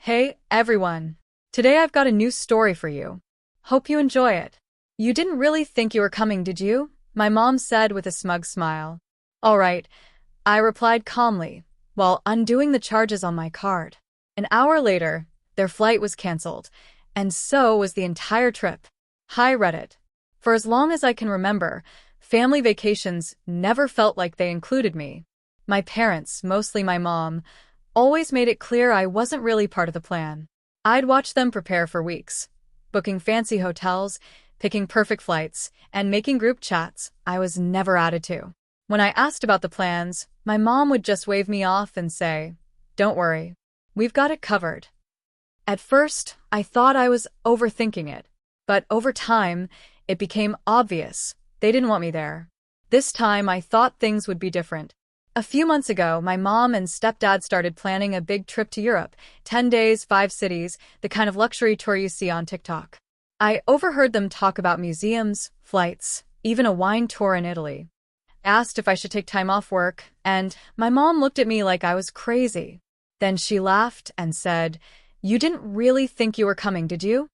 Hey, everyone. Today I've got a new story for you. Hope you enjoy it. You didn't really think you were coming, did you? My mom said with a smug smile. All right, I replied calmly, while undoing the charges on my card. An hour later, their flight was canceled, and so was the entire trip. Hi, Reddit. For as long as I can remember, family vacations never felt like they included me. My parents, mostly my mom, always made it clear I wasn't really part of the plan. I'd watch them prepare for weeks, booking fancy hotels, picking perfect flights, and making group chats I was never added to. When I asked about the plans, my mom would just wave me off and say, "Don't worry, we've got it covered." At first, I thought I was overthinking it, but over time, it became obvious they didn't want me there. This time, I thought things would be different. A few months ago, my mom and stepdad started planning a big trip to Europe, 10 days, 5 cities, the kind of luxury tour you see on TikTok. I overheard them talk about museums, flights, even a wine tour in Italy. Asked if I should take time off work, and my mom looked at me like I was crazy. Then she laughed and said, "You didn't really think you were coming, did you?"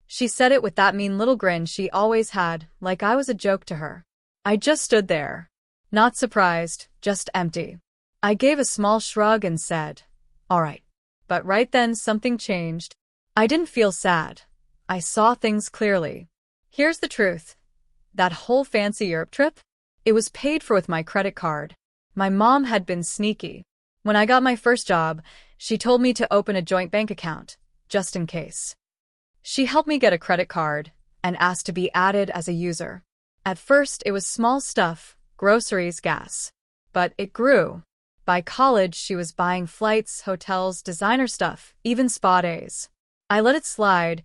She said it with that mean little grin she always had, like I was a joke to her. I just stood there. Not surprised, just empty. I gave a small shrug and said, "All right." But right then something changed. I didn't feel sad. I saw things clearly. Here's the truth. That whole fancy Europe trip? It was paid for with my credit card. My mom had been sneaky. When I got my first job, she told me to open a joint bank account, just in case. She helped me get a credit card and asked to be added as a user. At first, it was small stuff, groceries, gas. But it grew. By college, she was buying flights, hotels, designer stuff, even spa days. I let it slide,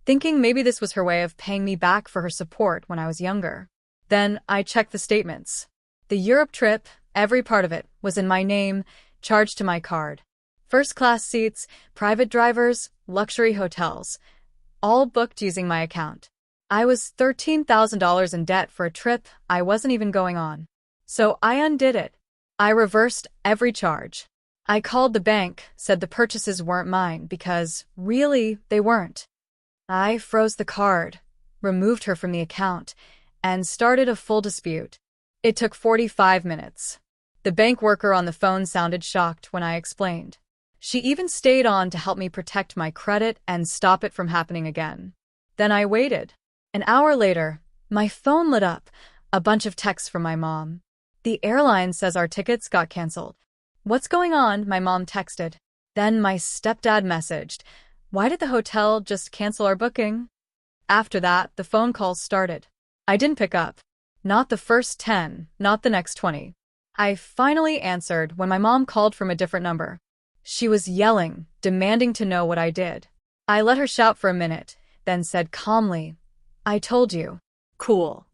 thinking maybe this was her way of paying me back for her support when I was younger. Then I checked the statements. The Europe trip, every part of it, was in my name, charged to my card. First-class seats, private drivers, luxury hotels, all booked using my account. I was $13,000 in debt for a trip I wasn't even going on. So I undid it. I reversed every charge. I called the bank, said the purchases weren't mine because, really, they weren't. I froze the card, removed her from the account, and started a full dispute. It took 45 minutes. The bank worker on the phone sounded shocked when I explained. She even stayed on to help me protect my credit and stop it from happening again. Then I waited. An hour later, my phone lit up, a bunch of texts from my mom. "The airline says our tickets got canceled." "What's going on?" my mom texted. Then my stepdad messaged, "Why did the hotel just cancel our booking?" After that, the phone calls started. I didn't pick up. Not the first 10, not the next 20. I finally answered when my mom called from a different number. She was yelling, demanding to know what I did. I let her shout for a minute, then said calmly, "I told you." "Cool."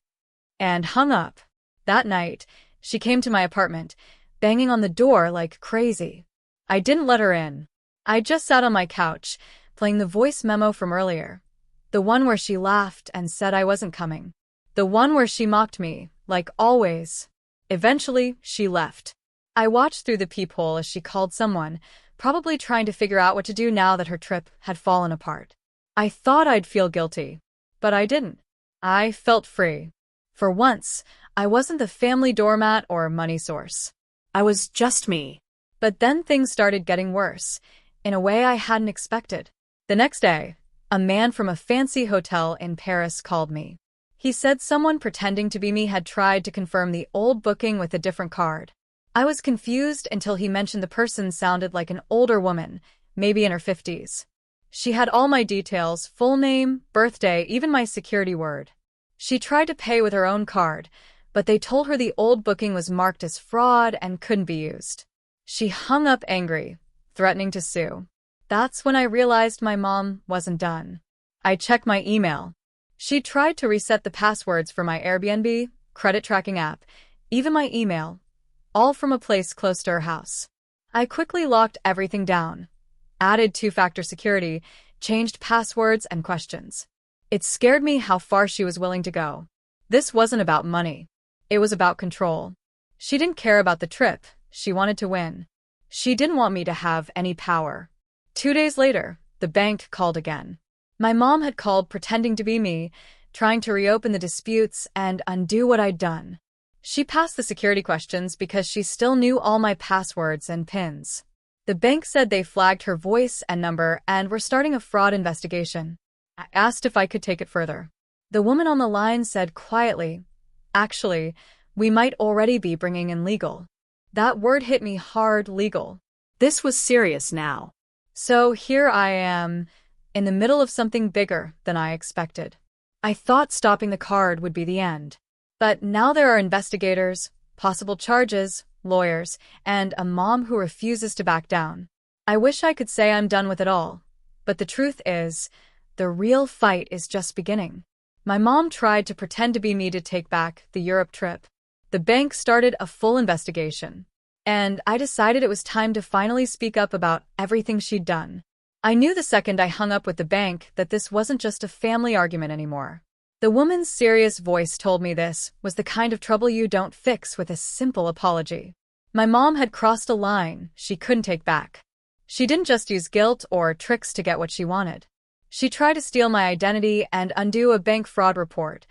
And hung up. That night, she came to my apartment, banging on the door like crazy. I didn't let her in. I just sat on my couch, playing the voice memo from earlier. The one where she laughed and said I wasn't coming. The one where she mocked me, like always. Eventually, she left. I watched through the peephole as she called someone, probably trying to figure out what to do now that her trip had fallen apart. I thought I'd feel guilty, but I didn't. I felt free. For once, I wasn't the family doormat or money source. I was just me. But then things started getting worse, in a way I hadn't expected. The next day, a man from a fancy hotel in Paris called me. He said someone pretending to be me had tried to confirm the old booking with a different card. I was confused until he mentioned the person sounded like an older woman, maybe in her 50s. She had all my details, full name, birthday, even my security word. She tried to pay with her own card, but they told her the old booking was marked as fraud and couldn't be used. She hung up angry, threatening to sue. That's when I realized my mom wasn't done. I checked my email. She tried to reset the passwords for my Airbnb, credit tracking app, even my email, all from a place close to her house. I quickly locked everything down, added two-factor security, changed passwords and questions. It scared me how far she was willing to go. This wasn't about money. It was about control. She didn't care about the trip. She wanted to win. She didn't want me to have any power. 2 days later, the bank called again. My mom had called pretending to be me, trying to reopen the disputes and undo what I'd done. She passed the security questions because she still knew all my passwords and PINs. The bank said they flagged her voice and number and were starting a fraud investigation. I asked if I could take it further. The woman on the line said quietly, "Actually, we might already be bringing in legal." That word hit me hard, legal. This was serious now. So here I am, in the middle of something bigger than I expected. I thought stopping the card would be the end. But now there are investigators, possible charges, lawyers, and a mom who refuses to back down. I wish I could say I'm done with it all, but the truth is, the real fight is just beginning. My mom tried to pretend to be me to take back the Europe trip. The bank started a full investigation, and I decided it was time to finally speak up about everything she'd done. I knew the second I hung up with the bank that this wasn't just a family argument anymore. The woman's serious voice told me this was the kind of trouble you don't fix with a simple apology. My mom had crossed a line she couldn't take back. She didn't just use guilt or tricks to get what she wanted. She tried to steal my identity and undo a bank fraud report,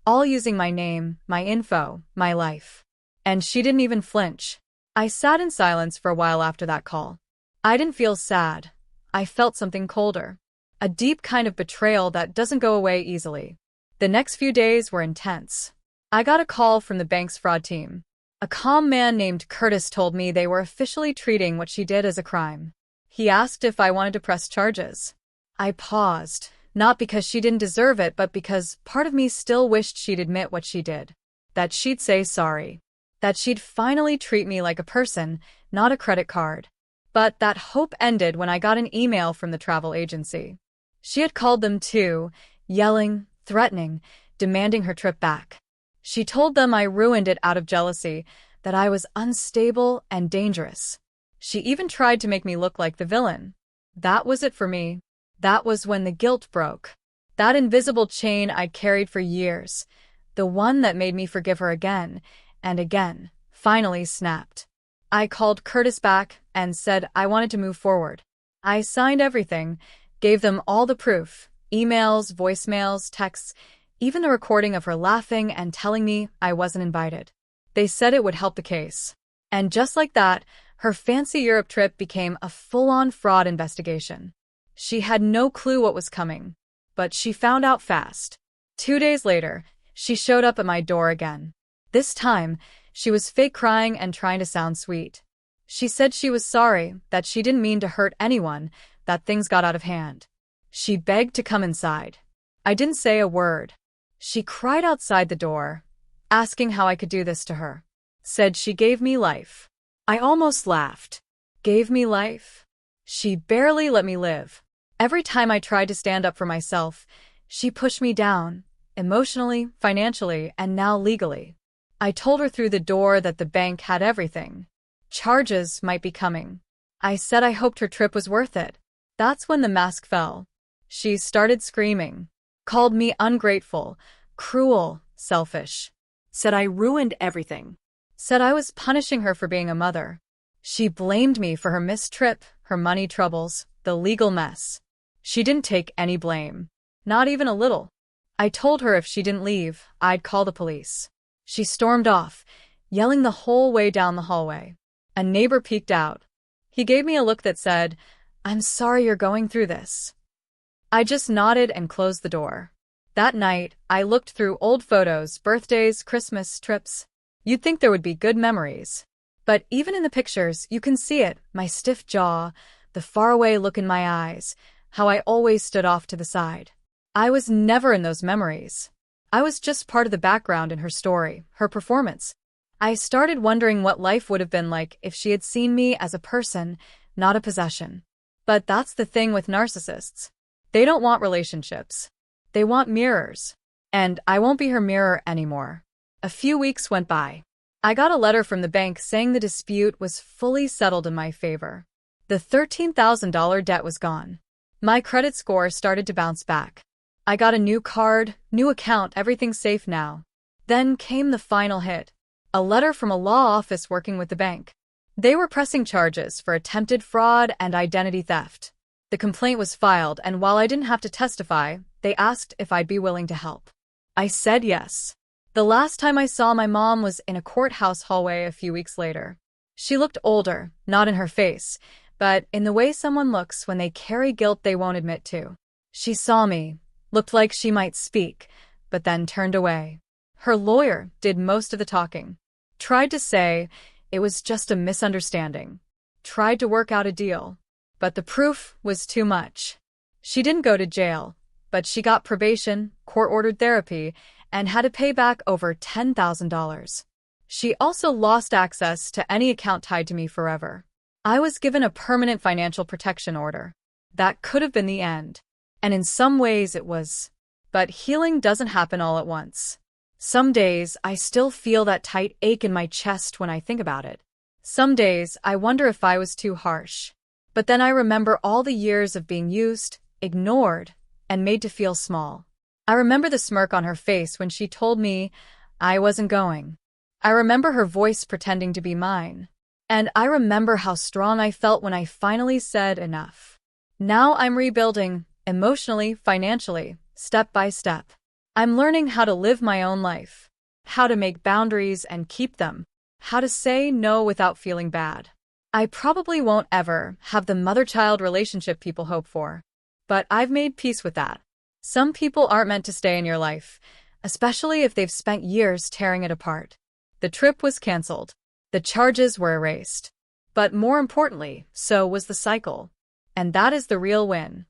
all using my name, my info, my life. And she didn't even flinch. I sat in silence for a while after that call. I didn't feel sad. I felt something colder. A deep kind of betrayal that doesn't go away easily. The next few days were intense. I got a call from the bank's fraud team. A calm man named Curtis told me they were officially treating what she did as a crime. He asked if I wanted to press charges. I paused, not because she didn't deserve it, but because part of me still wished she'd admit what she did. That she'd say sorry. That she'd finally treat me like a person, not a credit card. But that hope ended when I got an email from the travel agency. She had called them too, yelling, threatening, demanding her trip back. She told them I ruined it out of jealousy, that I was unstable and dangerous. She even tried to make me look like the villain. That was it for me. That was when the guilt broke. That invisible chain I'd carried for years, the one that made me forgive her again and again, finally snapped. I called Curtis back and said I wanted to move forward. I signed everything, gave them all the proof, emails, voicemails, texts, even the recording of her laughing and telling me I wasn't invited. They said it would help the case. And just like that, her fancy Europe trip became a full-on fraud investigation. She had no clue what was coming, but she found out fast. 2 days later, she showed up at my door again. This time, she was fake crying and trying to sound sweet. She said she was sorry, that she didn't mean to hurt anyone, that things got out of hand. She begged to come inside. I didn't say a word. She cried outside the door, asking how I could do this to her. Said she gave me life. I almost laughed. Gave me life? She barely let me live. Every time I tried to stand up for myself, she pushed me down, emotionally, financially, and now legally. I told her through the door that the bank had everything. Charges might be coming. I said I hoped her trip was worth it. That's when the mask fell. She started screaming, called me ungrateful, cruel, selfish. Said I ruined everything. Said I was punishing her for being a mother. She blamed me for her missed trip, her money troubles, the legal mess. She didn't take any blame. Not even a little. I told her if she didn't leave, I'd call the police. She stormed off, yelling the whole way down the hallway. A neighbor peeked out. He gave me a look that said, "I'm sorry you're going through this." I just nodded and closed the door. That night, I looked through old photos, birthdays, Christmas, trips. You'd think there would be good memories. But even in the pictures, you can see it, my stiff jaw, the faraway look in my eyes, how I always stood off to the side. I was never in those memories. I was just part of the background in her story, her performance. I started wondering what life would have been like if she had seen me as a person, not a possession. But that's the thing with narcissists. They don't want relationships. They want mirrors. And I won't be her mirror anymore. A few weeks went by. I got a letter from the bank saying the dispute was fully settled in my favor. The $13,000 debt was gone. My credit score started to bounce back. I got a new card, new account, everything's safe now. Then came the final hit. A letter from a law office working with the bank. They were pressing charges for attempted fraud and identity theft. The complaint was filed, and while I didn't have to testify, they asked if I'd be willing to help. I said yes. The last time I saw my mom was in a courthouse hallway a few weeks later. She looked older, not in her face, but in the way someone looks when they carry guilt they won't admit to. She saw me, looked like she might speak, but then turned away. Her lawyer did most of the talking. Tried to say it was just a misunderstanding. Tried to work out a deal. But the proof was too much. She didn't go to jail, but she got probation, court-ordered therapy, and had to pay back over $10,000. She also lost access to any account tied to me forever. I was given a permanent financial protection order. That could have been the end. And in some ways it was. But healing doesn't happen all at once. Some days I still feel that tight ache in my chest when I think about it. Some days I wonder if I was too harsh. But then I remember all the years of being used, ignored, and made to feel small. I remember the smirk on her face when she told me I wasn't going. I remember her voice pretending to be mine. And I remember how strong I felt when I finally said enough. Now I'm rebuilding, emotionally, financially, step by step. I'm learning how to live my own life, how to make boundaries and keep them, how to say no without feeling bad. I probably won't ever have the mother-child relationship people hope for, but I've made peace with that. Some people aren't meant to stay in your life, especially if they've spent years tearing it apart. The trip was canceled. The charges were erased. But more importantly, so was the cycle. And that is the real win.